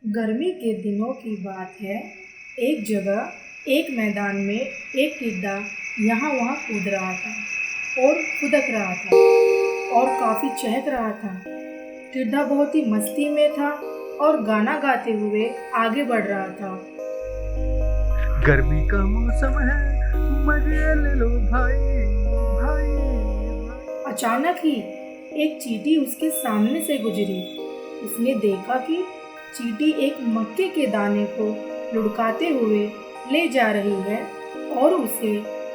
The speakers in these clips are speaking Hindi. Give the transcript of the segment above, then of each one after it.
गर्मी के दिनों की बात है। एक जगह एक मैदान में एक टिड्डा यहाँ वहाँ कूद रहा था और खुदक रहा था और काफ़ी चहक रहा था। टिड्डा बहुत ही मस्ती में था और गाना गाते हुए आगे बढ़ रहा था। गर्मी का मौसम है, मजे ले लो भाई भाई भाई। अचानक ही एक चींटी उसके सामने से गुजरी। उसने देखा कि चींटी एक मक्के के दाने को लुढ़काते हुए ले जा रही है और उसे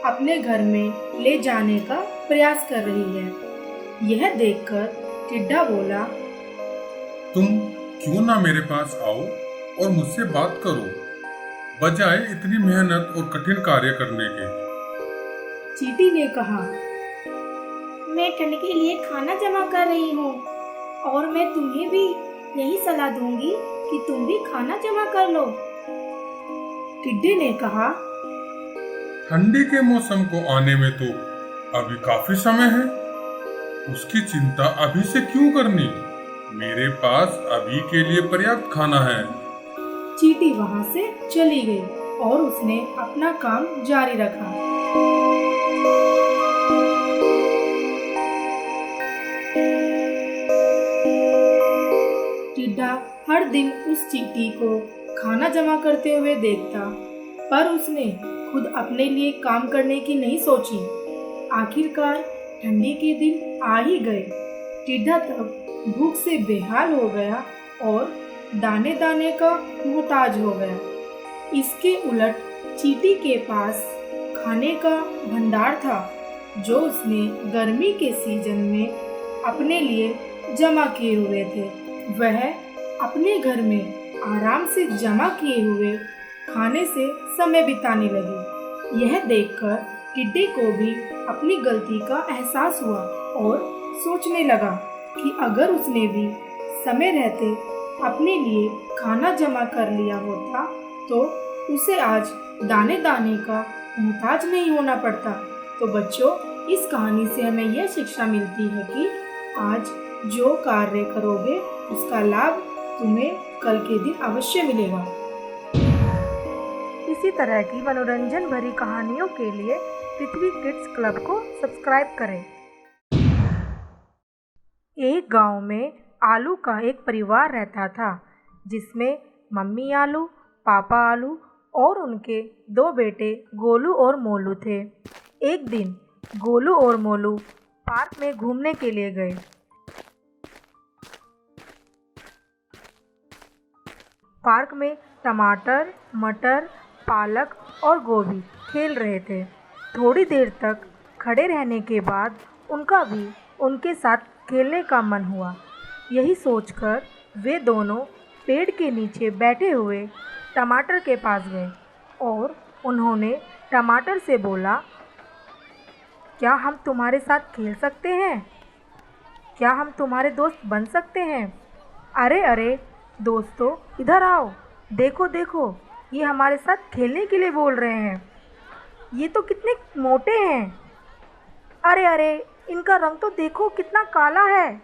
अपने घर में ले जाने का प्रयास कर रही है। यह देखकर टिड्डा बोला, तुम क्यों ना मेरे पास आओ और मुझसे बात करो, बजाय इतनी मेहनत और कठिन कार्य करने के। चींटी ने कहा, मैं ठंड के लिए खाना जमा कर रही हूँ और मैं तुम्हें भी यही सलाह दूंगी कि तुम भी खाना जमा कर लो। टिड्डे ने कहा, ठंडी के मौसम को आने में तो अभी काफी समय है, उसकी चिंता अभी से क्यों करनी? मेरे पास अभी के लिए पर्याप्त खाना है। चींटी वहां से चली गई और उसने अपना काम जारी रखा। टिड्डा हर दिन उस चींटी को खाना जमा करते हुए देखता, पर उसने खुद अपने लिए काम करने की नहीं सोची। आखिरकार ठंडी के दिन आ ही गए। टिड्डा तब भूख से बेहाल हो गया और दाने दाने का मोहताज हो गया। इसके उलट चींटी के पास खाने का भंडार था, जो उसने गर्मी के सीजन में अपने लिए जमा किए हुए थे। वह अपने घर में आराम से जमा किए हुए खाने से समय बिताने लगी। यह देखकर टिड्डे को भी अपनी गलती का एहसास हुआ और सोचने लगा कि अगर उसने भी समय रहते अपने लिए खाना जमा कर लिया होता तो उसे आज दाने दाने का मोहताज नहीं होना पड़ता। तो बच्चों, इस कहानी से हमें यह शिक्षा मिलती है कि आज जो कार्य करोगे उसका लाभ तुम्हें कल के दिन अवश्य मिलेगा। इसी तरह की मनोरंजन भरी कहानियों के लिए पृथ्वी किड्स क्लब को सब्सक्राइब करें। एक गांव में आलू का एक परिवार रहता था, जिसमें मम्मी आलू, पापा आलू और उनके दो बेटे गोलू और मोलू थे। एक दिन गोलू और मोलू पार्क में घूमने के लिए गए। पार्क में टमाटर, मटर, पालक और गोभी खेल रहे थे। थोड़ी देर तक खड़े रहने के बाद उनका भी उनके साथ खेलने का मन हुआ। यही सोचकर वे दोनों पेड़ के नीचे बैठे हुए टमाटर के पास गए और उन्होंने टमाटर से बोला, क्या हम तुम्हारे साथ खेल सकते हैं? क्या हम तुम्हारे दोस्त बन सकते हैं? अरे अरे दोस्तों, इधर आओ, देखो देखो, ये हमारे साथ खेलने के लिए बोल रहे हैं। ये तो कितने मोटे हैं। अरे अरे, इनका रंग तो देखो कितना काला है।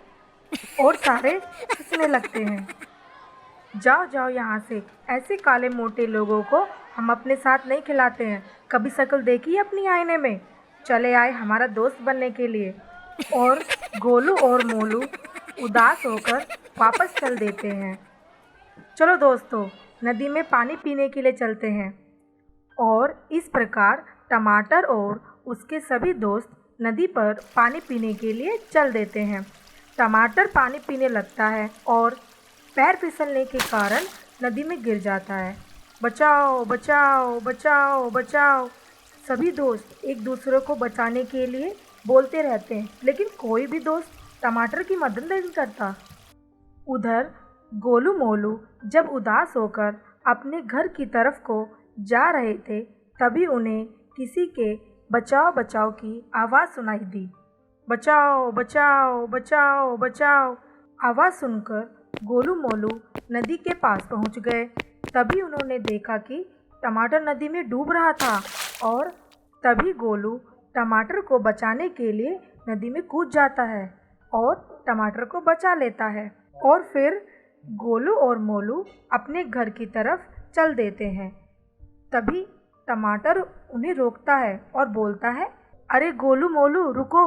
और सारे हंसने लगते हैं। जाओ जाओ यहाँ से, ऐसे काले मोटे लोगों को हम अपने साथ नहीं खिलाते हैं। कभी शक्ल देखी अपनी आईने में? चले आए हमारा दोस्त बनने के लिए। और गोलू और मोलू उदास होकर वापस चल देते हैं। चलो दोस्तों, नदी में पानी पीने के लिए चलते हैं। और इस प्रकार टमाटर और उसके सभी दोस्त नदी पर पानी पीने के लिए चल देते हैं। टमाटर पानी पीने लगता है और पैर फिसलने के कारण नदी में गिर जाता है। बचाओ बचाओ बचाओ बचाओ। सभी दोस्त एक दूसरे को बचाने के लिए बोलते रहते हैं, लेकिन कोई भी दोस्त टमाटर की मदद नहीं करता। उधर गोलू मोलू जब उदास होकर अपने घर की तरफ को जा रहे थे, तभी उन्हें किसी के बचाओ बचाओ की आवाज़ सुनाई दी। बचाओ बचाओ बचाओ बचाओ। आवाज़ सुनकर गोलू मोलू नदी के पास पहुंच गए। तभी उन्होंने देखा कि टमाटर नदी में डूब रहा था और तभी गोलू टमाटर को बचाने के लिए नदी में कूद जाता है और टमाटर को बचा लेता है। और फिर गोलू और मोलू अपने घर की तरफ चल देते हैं। तभी टमाटर उन्हें रोकता है और बोलता है, अरे गोलू मोलू रुको,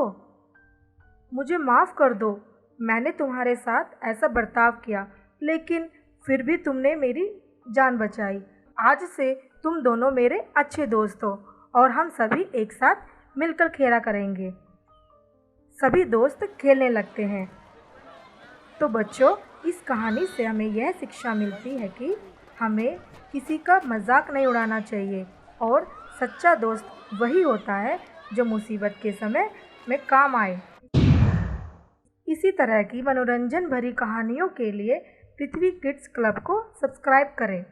मुझे माफ़ कर दो। मैंने तुम्हारे साथ ऐसा बर्ताव किया, लेकिन फिर भी तुमने मेरी जान बचाई। आज से तुम दोनों मेरे अच्छे दोस्त हो और हम सभी एक साथ मिलकर खेला करेंगे। सभी दोस्त खेलने लगते हैं। तो बच्चों, इस कहानी से हमें यह शिक्षा मिलती है कि हमें किसी का मजाक नहीं उड़ाना चाहिए और सच्चा दोस्त वही होता है जो मुसीबत के समय में काम आए। इसी तरह की मनोरंजन भरी कहानियों के लिए पृथ्वी किड्स क्लब को सब्सक्राइब करें।